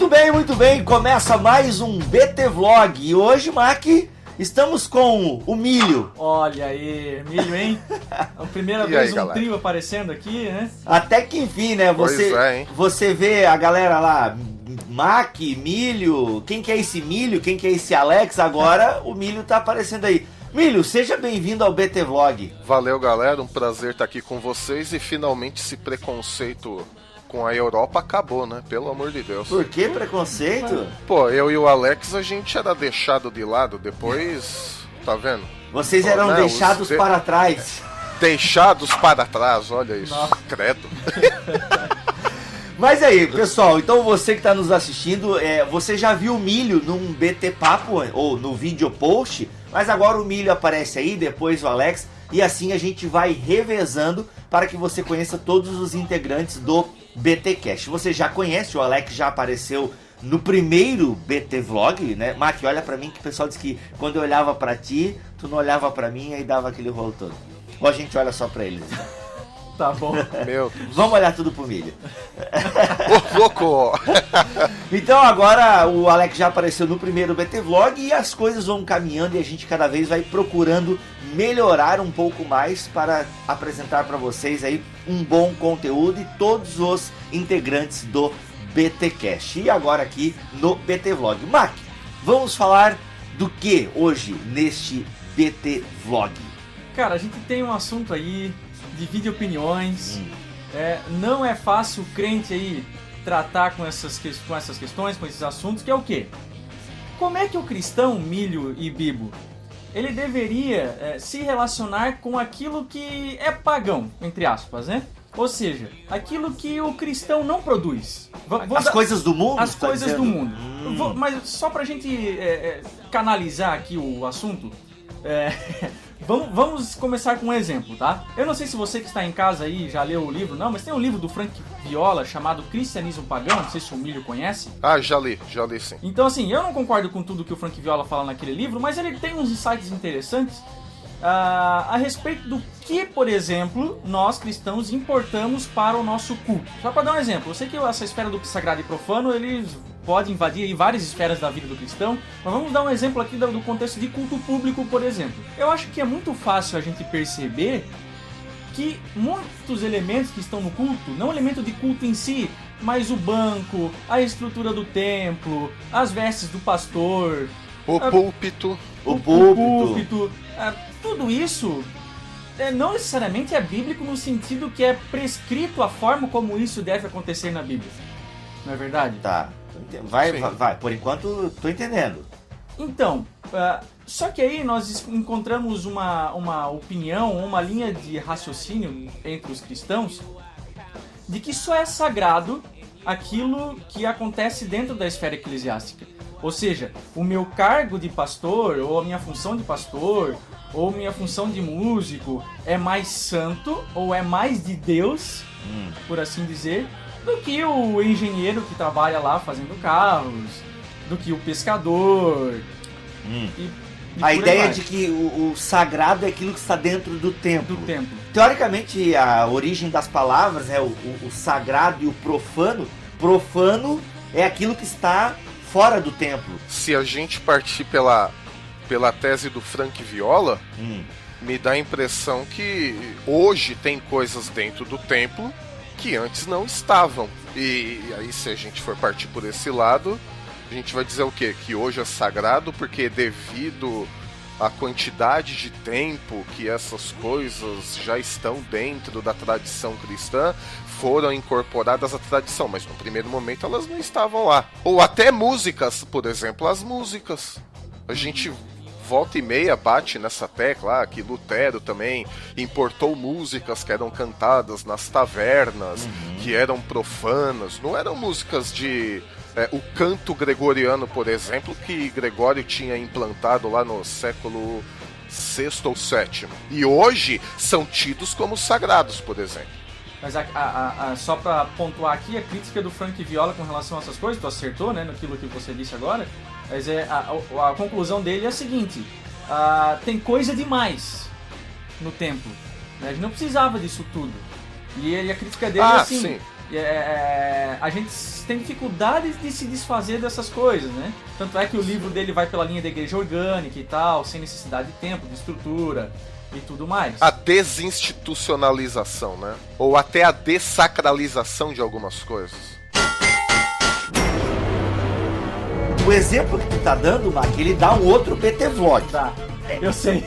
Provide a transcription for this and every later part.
muito bem, muito bem. Começa mais um BT Vlog. E hoje, Mac, estamos com o Milho. Olha aí, Milho, hein? É a primeira vez um trio aparecendo aqui, né? Até que enfim, né? Você vê a galera lá, Mac, Milho, quem que é esse Milho, quem que é esse Alex? Agora o Milho tá aparecendo aí. Milho, seja bem-vindo ao BT Vlog. Valeu, galera, um prazer estar aqui com vocês e finalmente esse preconceito com a Europa acabou, né? Pelo amor de Deus. Por que preconceito? Pô, eu e o Alex, a gente era deixado de lado, depois, tá vendo? Vocês eram deixados para trás. Deixados para trás, olha isso. Nossa. Credo. Mas aí, pessoal, então você que está nos assistindo, você já viu o Milho num BT Papo, ou no vídeo post, mas agora o Milho aparece aí, depois o Alex, e assim a gente vai revezando para que você conheça todos os integrantes do BT Cast. Você já conhece, o Alex já apareceu no primeiro BT Vlog, né? Mac, olha pra mim que o pessoal disse que quando eu olhava pra ti, tu não olhava pra mim, aí dava aquele rolo todo. Ou a gente olha só pra eles. Tá bom. Meu Deus. Vamos olhar tudo pro Milho. Ô, louco! Então agora o Alex já apareceu no primeiro BT Vlog e as coisas vão caminhando e a gente cada vez vai procurando melhorar um pouco mais para apresentar para vocês aí um bom conteúdo e todos os integrantes do BT Cast. E agora aqui no BT Vlog. Mac, vamos falar do que hoje neste BT Vlog? Cara, a gente tem um assunto aí, divide opiniões. Não é fácil o crente aí tratar com essas questões, com esses assuntos, que é o quê? Como é que o cristão, Milho e Bibo, ele deveria se relacionar com aquilo que é pagão, entre aspas, né? Ou seja, aquilo que o cristão não produz. Coisas do mundo? As coisas do mundo. Mas só pra gente canalizar aqui o assunto, vamos começar com um exemplo, tá? Eu não sei se você que está em casa aí já leu o livro, não, mas tem um livro do Frank Viola chamado Cristianismo Pagão, não sei se o Milho conhece. Ah, já li sim. Então assim, eu não concordo com tudo que o Frank Viola fala naquele livro, mas ele tem uns insights interessantes a respeito do que, por exemplo, nós cristãos importamos para o nosso culto. Só para dar um exemplo, eu sei que essa esfera do sagrado e profano, eles podem invadir aí várias esferas da vida do cristão, mas vamos dar um exemplo aqui do contexto de culto público, por exemplo. Eu acho que é muito fácil a gente perceber que muitos elementos que estão no culto, não o elemento de culto em si, mas o banco, a estrutura do templo, as vestes do pastor, o púlpito, tudo isso não necessariamente é bíblico no sentido que é prescrito a forma como isso deve acontecer na Bíblia. Não é verdade? Tá. Vai. Por enquanto, tô entendendo. Então, só que aí nós encontramos uma opinião, uma linha de raciocínio entre os cristãos de que só é sagrado aquilo que acontece dentro da esfera eclesiástica. Ou seja, o meu cargo de pastor, ou a minha função de pastor, ou minha função de músico é mais santo, ou é mais de Deus, por assim dizer, do que o engenheiro que trabalha lá fazendo carros, do que o pescador. A ideia de que o sagrado é aquilo que está dentro do templo. Teoricamente, a origem das palavras é o sagrado e o profano. Profano é aquilo que está fora do templo. Se a gente partir pela tese do Frank Viola, me dá a impressão que hoje tem coisas dentro do templo que antes não estavam. E aí, se a gente for partir por esse lado, a gente vai dizer o quê? Que hoje é sagrado porque devido à quantidade de tempo que essas coisas já estão dentro da tradição cristã, foram incorporadas à tradição, mas no primeiro momento elas não estavam lá. Ou até músicas, por exemplo, as músicas. A gente volta e meia bate nessa tecla que Lutero também importou músicas que eram cantadas nas tavernas, que eram profanas, não eram músicas de... o canto gregoriano, por exemplo, que Gregório tinha implantado lá no século VI ou VII. E hoje são tidos como sagrados, por exemplo. Mas só para pontuar aqui, a crítica do Frank Viola com relação a essas coisas, tu acertou, né, naquilo que você disse agora, mas a conclusão dele é a seguinte: tem coisa demais no templo, né? A gente não precisava disso tudo. E a crítica dele é assim: sim. a gente tem dificuldade de se desfazer dessas coisas, né? Tanto é que o livro dele vai pela linha da igreja orgânica e tal, sem necessidade de tempo, de estrutura e tudo mais. A desinstitucionalização, né? Ou até a dessacralização de algumas coisas. O exemplo que tu tá dando, Mac, ele dá um outro BT Vlog. Tá, eu sei.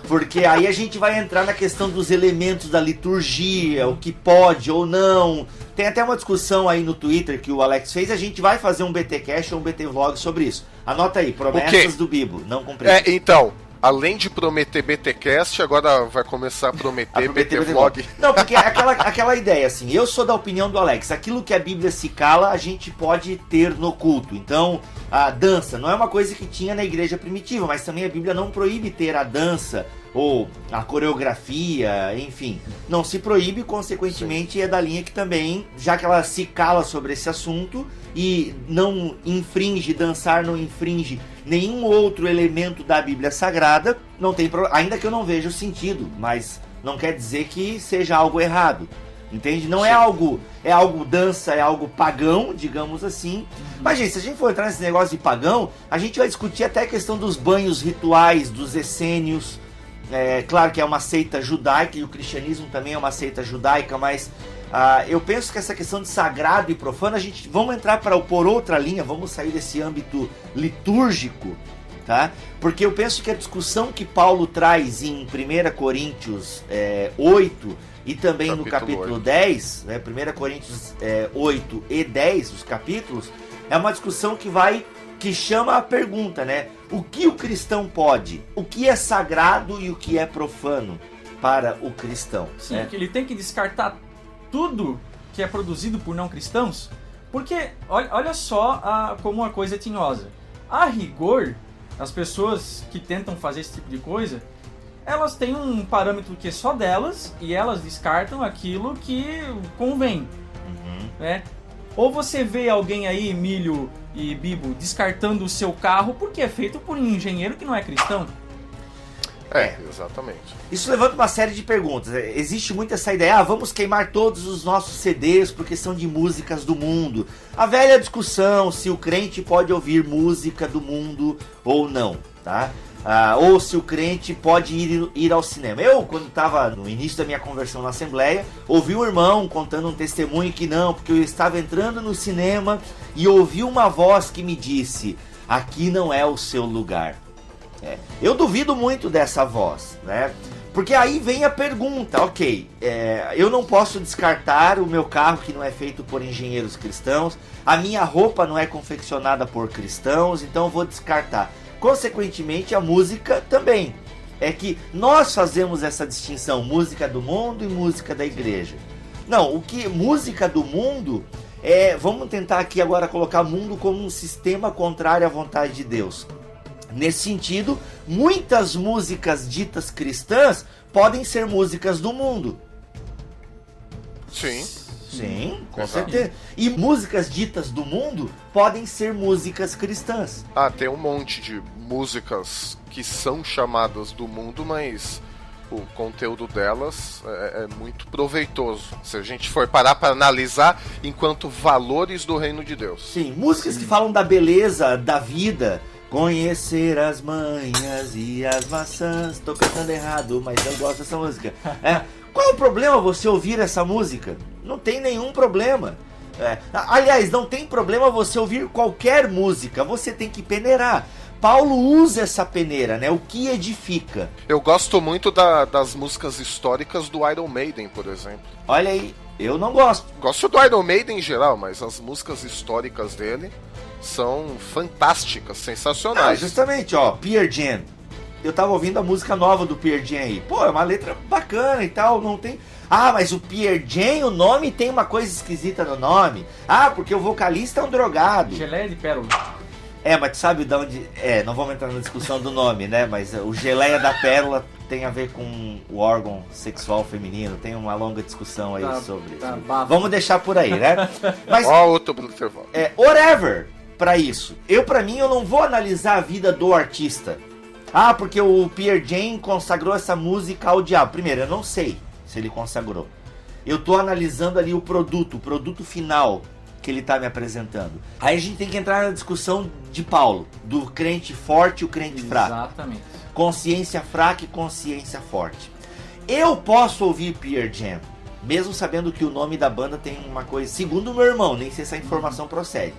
Porque aí a gente vai entrar na questão dos elementos da liturgia, o que pode ou não. Tem até uma discussão aí no Twitter que o Alex fez, a gente vai fazer um BT Cash ou um BT Vlog sobre isso. Anota aí, promessas do Bibo, não cumpridas. Então, além de prometer BTcast, agora vai começar a prometer BT Vlog. Não, porque aquela ideia, assim, eu sou da opinião do Alex, aquilo que a Bíblia se cala, a gente pode ter no culto. Então, a dança não é uma coisa que tinha na igreja primitiva, mas também a Bíblia não proíbe ter a dança ou a coreografia, enfim. Não se proíbe, consequentemente, é da linha que também, já que ela se cala sobre esse assunto e não infringe, dançar não infringe nenhum outro elemento da Bíblia Sagrada, não tem problema, ainda que eu não veja o sentido, mas não quer dizer que seja algo errado. Entende? Não é algo dança, é algo pagão, digamos assim. Mas, gente, se a gente for entrar nesse negócio de pagão, a gente vai discutir até a questão dos banhos rituais, dos essênios. É claro que é uma seita judaica e o cristianismo também é uma seita judaica, mas eu penso que essa questão de sagrado e profano, vamos entrar por outra linha, vamos sair desse âmbito litúrgico, tá? Porque eu penso que a discussão que Paulo traz em 1 Coríntios 8 e também no capítulo 10, né, 1 Coríntios 8 e 10, os capítulos, é uma discussão que chama a pergunta, né? O que o cristão pode? O que é sagrado e o que é profano para o cristão? Sim, né? Que ele tem que descartar tudo que é produzido por não cristãos, porque olha só como uma coisa é tinhosa. A rigor, as pessoas que tentam fazer esse tipo de coisa, elas têm um parâmetro que é só delas e elas descartam aquilo que convém, né? Ou você vê alguém aí, Milho e Bibo, descartando o seu carro porque é feito por um engenheiro que não é cristão? Exatamente. Isso levanta uma série de perguntas. Existe muito essa ideia, vamos queimar todos os nossos CDs porque são de músicas do mundo. A velha discussão se o crente pode ouvir música do mundo ou não, tá? Ou se o crente pode ir ao cinema. Eu, quando estava no início da minha conversão na Assembleia, ouvi um irmão contando um testemunho que não, porque eu estava entrando no cinema e ouvi uma voz que me disse, aqui não é o seu lugar. Eu duvido muito dessa voz, né? Porque aí vem a pergunta, ok, eu não posso descartar o meu carro que não é feito por engenheiros cristãos, a minha roupa não é confeccionada por cristãos, então eu vou descartar. Consequentemente, a música também. É que nós fazemos essa distinção, música do mundo e música da igreja. Não, música do mundo vamos tentar aqui agora colocar mundo como um sistema contrário à vontade de Deus. Nesse sentido, muitas músicas ditas cristãs podem ser músicas do mundo. Sim, com certeza. E músicas ditas do mundo podem ser músicas cristãs. Tem um monte de músicas que são chamadas do mundo, mas o conteúdo delas é muito proveitoso. Se a gente for parar para analisar enquanto valores do reino de Deus. Sim, músicas que falam da beleza da vida. Conhecer as manhas e as maçãs. Tô cantando errado, mas eu gosto dessa música. Qual é o problema você ouvir essa música? Não tem nenhum problema. Aliás, não tem problema você ouvir qualquer música. Você tem que peneirar. Paulo usa essa peneira, né? O que edifica. Eu gosto muito das músicas históricas do Iron Maiden, por exemplo. Olha aí, eu não gosto. Gosto do Iron Maiden em geral, mas as músicas históricas dele são fantásticas, sensacionais. Justamente, Pearl Jam. Eu tava ouvindo a música nova do Pearl Jam aí. Pô, é uma letra bacana e tal, não tem... mas o Pearl Jam, o nome tem uma coisa esquisita no nome. Porque o vocalista é um drogado. Geleia de pérola. Mas tu sabe de onde... não vamos entrar na discussão do nome, né? Mas o geleia da pérola tem a ver com o órgão sexual feminino. Tem uma longa discussão aí sobre... Vamos deixar por aí, né? Mas... outro intervalo. Whatever pra isso. Pra mim, eu não vou analisar a vida do artista. Porque o Pearl Jam consagrou essa música ao diabo. Primeiro, eu não sei se ele consagrou. Eu tô analisando ali o produto final que ele tá me apresentando. Aí a gente tem que entrar na discussão de Paulo, do crente forte e o crente fraco. Exatamente. Consciência fraca e consciência forte. Eu posso ouvir Pearl Jam, mesmo sabendo que o nome da banda tem uma coisa... Segundo o meu irmão, nem sei se essa informação procede.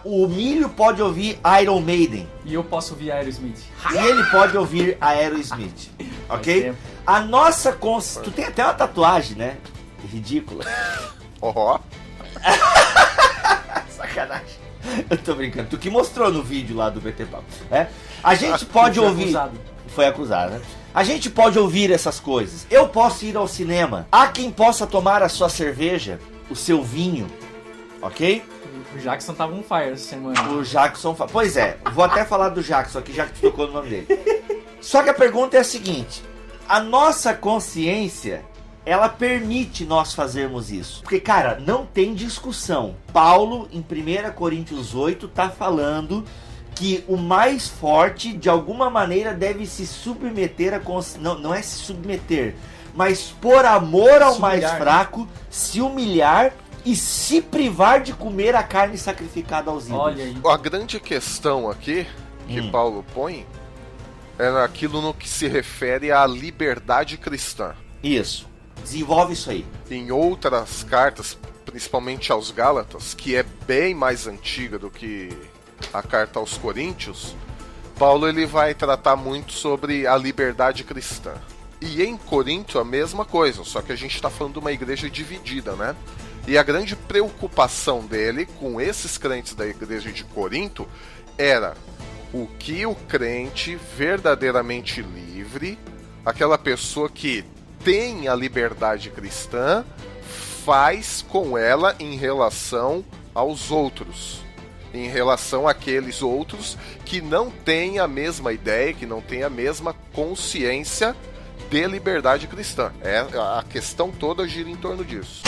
O Milho pode ouvir Iron Maiden. E eu posso ouvir Aerosmith. E ele pode ouvir Aerosmith. Ok? A nossa consciência... Tu tem até uma tatuagem, né? Ridícula. Ó. Sacanagem. Eu tô brincando. Tu que mostrou no vídeo lá do BT Papo. A gente pode ouvir... Foi acusado, né? A gente pode ouvir essas coisas. Eu posso ir ao cinema. Há quem possa tomar a sua cerveja, o seu vinho, ok? O Jackson tava on fire essa semana. O Jackson... Pois é, vou até falar do Jackson aqui, já que tu tocou no nome dele. Só que a pergunta é a seguinte. A nossa consciência, ela permite nós fazermos isso. Porque, cara, não tem discussão. Paulo, em 1 Coríntios 8, tá falando... que o mais forte, de alguma maneira, deve se submeter a... Não é se submeter, mas por amor ao mais fraco, se humilhar e se privar de comer a carne sacrificada aos ídolos. Olha aí. A grande questão aqui, que Paulo põe, é naquilo no que se refere à liberdade cristã. Isso. Desenvolve isso aí. Em outras cartas, principalmente aos Gálatas, que é bem mais antiga do que... a carta aos Coríntios, Paulo ele vai tratar muito sobre a liberdade cristã. E em Corinto a mesma coisa, só que a gente está falando de uma igreja dividida, né? E a grande preocupação dele com esses crentes da igreja de Corinto era o que o crente verdadeiramente livre, aquela pessoa que tem a liberdade cristã, faz com ela em relação aos outros. Em relação àqueles outros que não têm a mesma ideia, que não têm a mesma consciência de liberdade cristã. A questão toda gira em torno disso.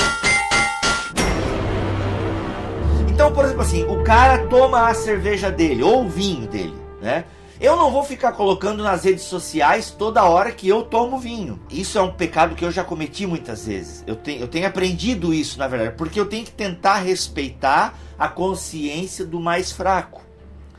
Então, por exemplo assim, o cara toma a cerveja dele, ou o vinho dele, né? Eu não vou ficar colocando nas redes sociais toda hora que eu tomo vinho. Isso é um pecado que eu já cometi muitas vezes. Eu tenho aprendido isso, na verdade, porque eu tenho que tentar respeitar a consciência do mais fraco.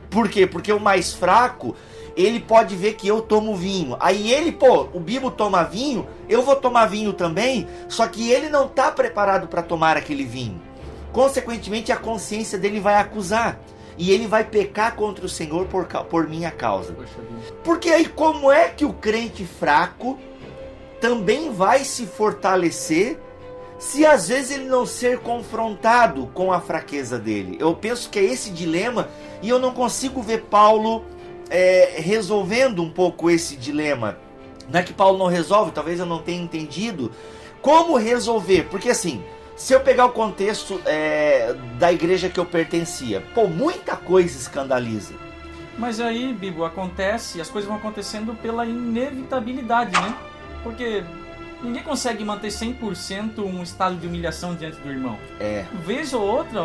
Por quê? Porque o mais fraco, ele pode ver que eu tomo vinho. Aí ele, o Bibo toma vinho, eu vou tomar vinho também, só que ele não está preparado para tomar aquele vinho. Consequentemente, a consciência dele vai acusar. E ele vai pecar contra o Senhor por minha causa. Porque aí como é que o crente fraco também vai se fortalecer se às vezes ele não ser confrontado com a fraqueza dele? Eu penso que é esse dilema e eu não consigo ver Paulo resolvendo um pouco esse dilema. Não é que Paulo não resolve, talvez eu não tenha entendido como resolver. Porque assim... Se eu pegar o contexto da igreja que eu pertencia, muita coisa escandaliza. Mas aí, Bibo, as coisas vão acontecendo pela inevitabilidade, né? Porque ninguém consegue manter 100% um estado de humilhação diante do irmão. Vez ou outra,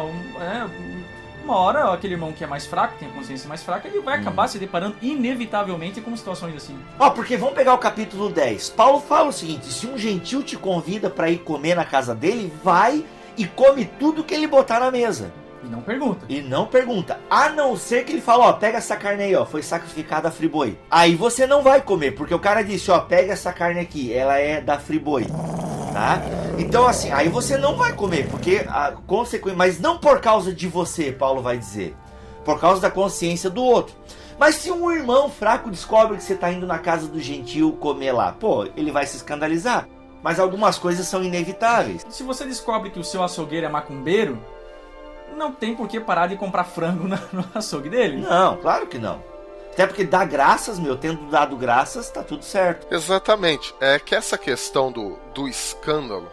uma hora aquele irmão que é mais fraco, tem a consciência mais fraca, ele vai acabar se deparando inevitavelmente com situações assim. Porque vamos pegar o capítulo 10. Paulo fala o seguinte: se um gentil te convida para ir comer na casa dele, vai e come tudo que ele botar na mesa. E não pergunta. A não ser que ele fala, pega essa carne aí, foi sacrificada a Friboi. Aí você não vai comer, porque o cara disse, pega essa carne aqui, ela é da Friboi. Tá? Então assim, aí você não vai comer, porque a consequência, mas não por causa de você, Paulo vai dizer, por causa da consciência do outro. Mas se um irmão fraco descobre que você está indo na casa do gentil comer lá, ele vai se escandalizar. Mas algumas coisas são inevitáveis. Se você descobre que o seu açougueiro é macumbeiro, não tem por que parar de comprar frango no açougue dele. Não, claro que não. Até porque dá graças, tendo dado graças, tá tudo certo. Exatamente. É que essa questão do escândalo,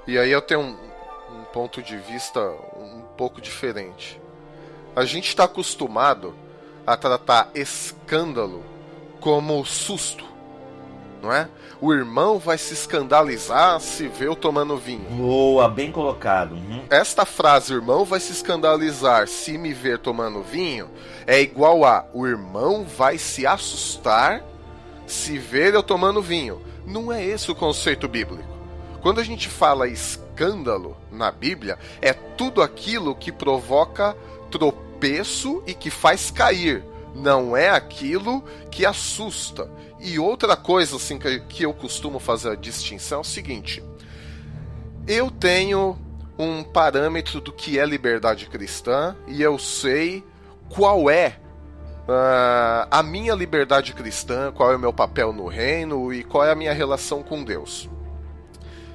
e aí eu tenho um ponto de vista um pouco diferente. A gente está acostumado a tratar escândalo como susto, não é? O irmão vai se escandalizar se vê eu tomando vinho. Boa, bem colocado. Esta frase, o irmão vai se escandalizar se me ver tomando vinho, é igual a o irmão vai se assustar se ver eu tomando vinho. Não é esse o conceito bíblico. Quando a gente fala escândalo na Bíblia, é tudo aquilo que provoca tropeço e que faz cair. Não é aquilo que assusta. E outra coisa assim, que eu costumo fazer a distinção é o seguinte. Eu tenho um parâmetro do que é liberdade cristã e eu sei qual é a minha liberdade cristã, qual é o meu papel no reino e qual é a minha relação com Deus.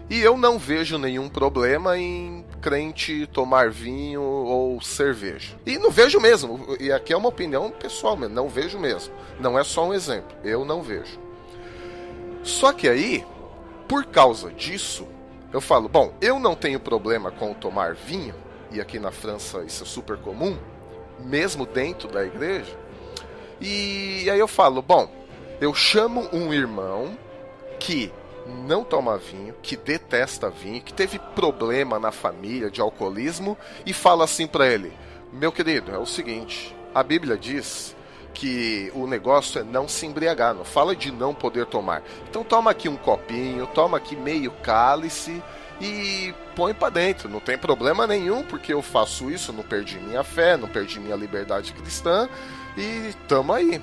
E eu não vejo nenhum problema em crente tomar vinho ou cerveja. E não vejo mesmo, e aqui é uma opinião pessoal mesmo, não vejo mesmo. Não é só um exemplo, eu não vejo. Só que aí, por causa disso, eu falo, bom, eu não tenho problema com tomar vinho, e aqui na França isso é super comum, mesmo dentro da igreja. E aí eu falo, bom, eu chamo um irmão que não toma vinho, que detesta vinho, que teve problema na família de alcoolismo e fala assim pra ele, meu querido, é o seguinte, a Bíblia diz que o negócio é não se embriagar, não fala de não poder tomar. Então toma aqui um copinho, toma aqui meio cálice e põe pra dentro, não tem problema nenhum, porque eu faço isso, não perdi minha fé, não perdi minha liberdade cristã e tamo aí.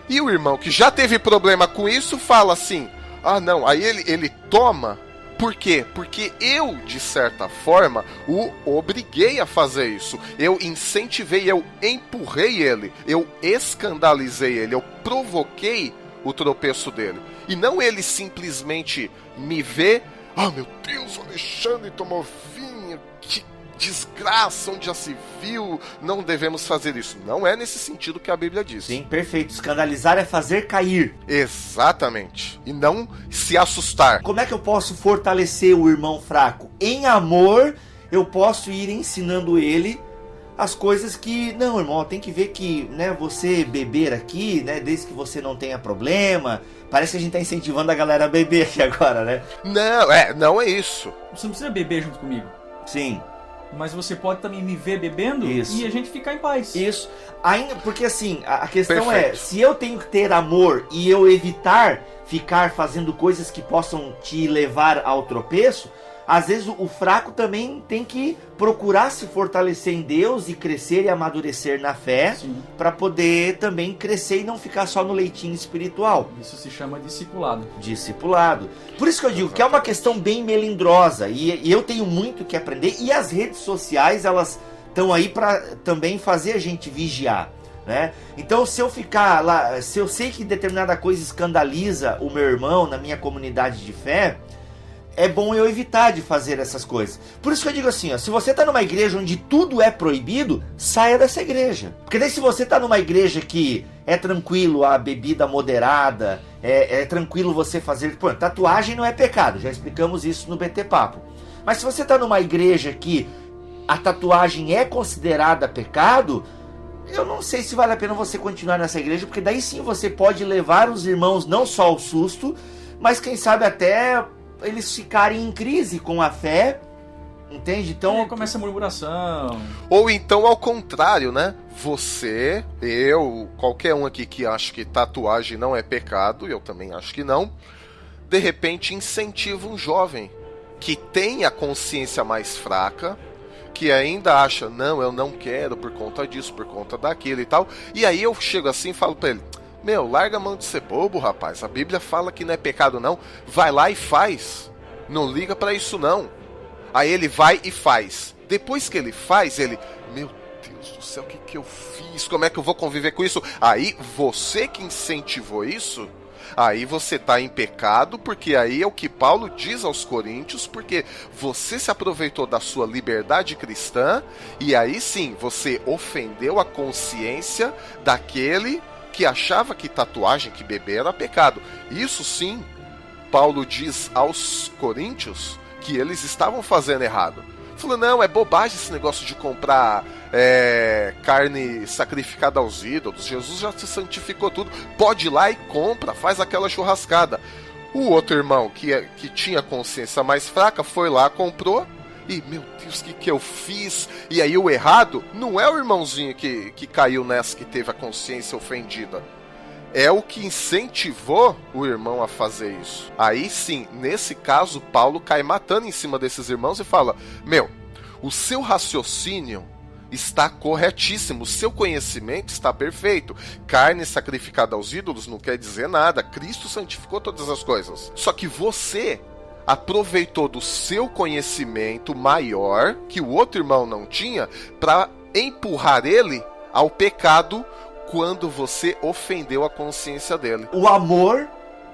E o irmão que já teve problema com isso fala assim, ah não, aí ele toma, por quê? Porque eu, de certa forma, o obriguei a fazer isso. Eu incentivei, eu empurrei ele, eu escandalizei ele, eu provoquei o tropeço dele. E não ele simplesmente me vê, ah meu Deus, o Alexandre tomou vinho, que desgraça, onde já se viu, não devemos fazer isso. Não é nesse sentido que a Bíblia diz. Sim, perfeito. Escandalizar é fazer cair. Exatamente. E não se assustar. Como é que eu posso fortalecer o irmão fraco? Em amor, eu posso ir ensinando ele as coisas que... Não, irmão, tem que ver que, né, você beber aqui, né, desde que você não tenha problema... Parece que a gente tá incentivando a galera a beber aqui agora, né? Não é isso. Você não precisa beber junto comigo. Sim. Mas você pode também me ver bebendo Isso. E a gente ficar em paz. Isso. Ainda, porque assim, a questão Perfeito. é, se eu tenho que ter amor e eu evitar ficar fazendo coisas que possam te levar ao tropeço, às vezes o fraco também tem que procurar se fortalecer em Deus e crescer e amadurecer na fé, para poder também crescer e não ficar só no leitinho espiritual. Isso se chama discipulado. Discipulado. Por isso que eu digo que é uma questão bem melindrosa e eu tenho muito que aprender, e as redes sociais, elas estão aí para também fazer a gente vigiar, né? Então, se eu ficar lá, se eu sei que determinada coisa escandaliza o meu irmão na minha comunidade de fé, é bom eu evitar de fazer essas coisas. Por isso que eu digo assim, ó, se você tá numa igreja onde tudo é proibido, saia dessa igreja. Porque daí se você tá numa igreja que é tranquilo a bebida moderada, é tranquilo você fazer... Pô, tatuagem não é pecado, já explicamos isso no BT Papo. Mas se você tá numa igreja que a tatuagem é considerada pecado, eu não sei se vale a pena você continuar nessa igreja, porque daí sim você pode levar os irmãos não só ao susto, mas quem sabe até eles ficarem em crise com a fé, entende? Então começa a murmuração. Ou então ao contrário, né? Você, eu, qualquer um aqui que acha que tatuagem não é pecado, eu também acho que não, de repente incentiva um jovem que tem a consciência mais fraca, que ainda acha, não, eu não quero por conta disso, por conta daquilo e tal, e aí eu chego assim e falo pra ele, meu, larga a mão de ser bobo, rapaz. A Bíblia fala que não é pecado, não. Vai lá e faz. Não liga pra isso, não. Aí ele vai e faz. Depois que ele faz, ele... Meu Deus do céu, o que eu fiz? Como é que eu vou conviver com isso? Aí, você que incentivou isso... Aí você tá em pecado, porque aí é o que Paulo diz aos Coríntios, porque você se aproveitou da sua liberdade cristã, e aí sim, você ofendeu a consciência daquele... que achava que tatuagem, que beber era pecado. Isso sim, Paulo diz aos coríntios que eles estavam fazendo errado. Falou, não, é bobagem esse negócio de comprar carne sacrificada aos ídolos. Jesus já se santificou tudo. Pode ir lá e compra, faz aquela churrascada. O outro irmão, que tinha consciência mais fraca, foi lá, comprou. E, meu Deus, o que eu fiz? E aí o errado não é o irmãozinho que caiu nessa, que teve a consciência ofendida. é o que incentivou o irmão a fazer isso. Aí sim, nesse caso, Paulo cai matando em cima desses irmãos e fala: meu, o seu raciocínio está corretíssimo, o seu conhecimento está perfeito. Carne sacrificada aos ídolos não quer dizer nada. Cristo santificou todas as coisas. Só que você aproveitou do seu conhecimento maior, que o outro irmão não tinha, para empurrar ele ao pecado quando você ofendeu a consciência dele. O amor,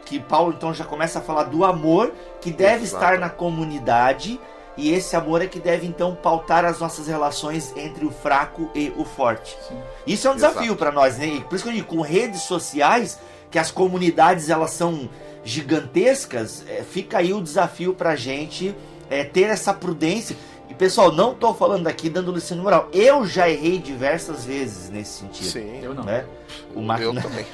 que Paulo então já começa a falar do amor que deve estar na comunidade, e esse amor é que deve então pautar as nossas relações entre o fraco e o forte. Sim. Isso é um desafio para nós, né? E por isso que eu digo, com redes sociais, que as comunidades elas são gigantescas, fica aí o desafio pra gente ter essa prudência. E pessoal, não tô falando aqui dando lição de moral. Eu já errei diversas vezes nesse sentido. Sim, eu não. Né? Eu também.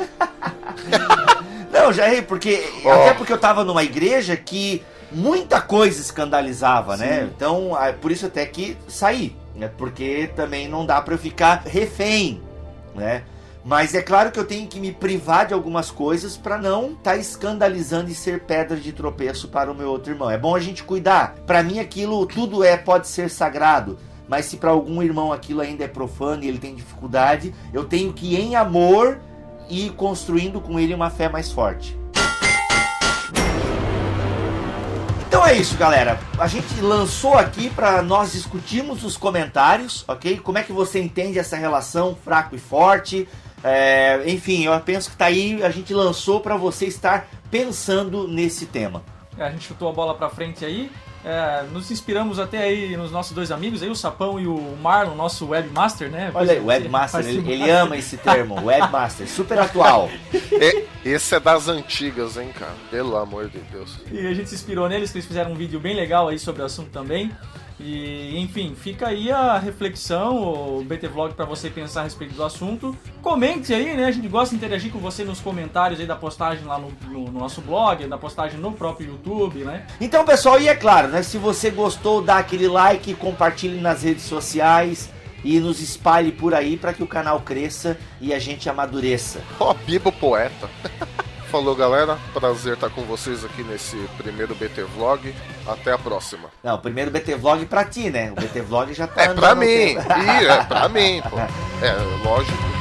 Não, já errei, porque até porque eu tava numa igreja que muita coisa escandalizava, né? Então, por isso até que saí, né? Porque também não dá pra eu ficar refém, né? Mas é claro que eu tenho que me privar de algumas coisas para não estar escandalizando e ser pedra de tropeço para o meu outro irmão. É bom a gente cuidar. Para mim aquilo tudo pode ser sagrado, mas se para algum irmão aquilo ainda é profano e ele tem dificuldade, eu tenho que em amor ir construindo com ele uma fé mais forte. Então é isso, galera. A gente lançou aqui para nós discutirmos os comentários, ok? Como é que você entende essa relação fraco e forte? Enfim, eu penso que tá aí, a gente lançou para você estar pensando nesse tema. A gente chutou a bola pra frente aí, nos inspiramos até aí nos nossos dois amigos, aí o Sapão e o Marlon, nosso webmaster, né? Olha aí, webmaster, ele ama esse termo, webmaster, super atual. Esse é das antigas, hein, cara? Pelo amor de Deus. E a gente se inspirou neles, que eles fizeram um vídeo bem legal aí sobre o assunto também. E, enfim, fica aí a reflexão, o BT Vlog para você pensar a respeito do assunto. Comente aí, né? A gente gosta de interagir com você nos comentários aí da postagem lá no nosso blog, da postagem no próprio YouTube, né? Então, pessoal, e é claro, né? Se você gostou, dá aquele like, compartilhe nas redes sociais e nos espalhe por aí para que o canal cresça e a gente amadureça. Bibo poeta. Falou, galera, prazer estar com vocês aqui nesse primeiro BT Vlog. Até a próxima. Não, o primeiro BT Vlog pra ti, né? O BT Vlog já tá pra mim. Pra mim, pô. Lógico.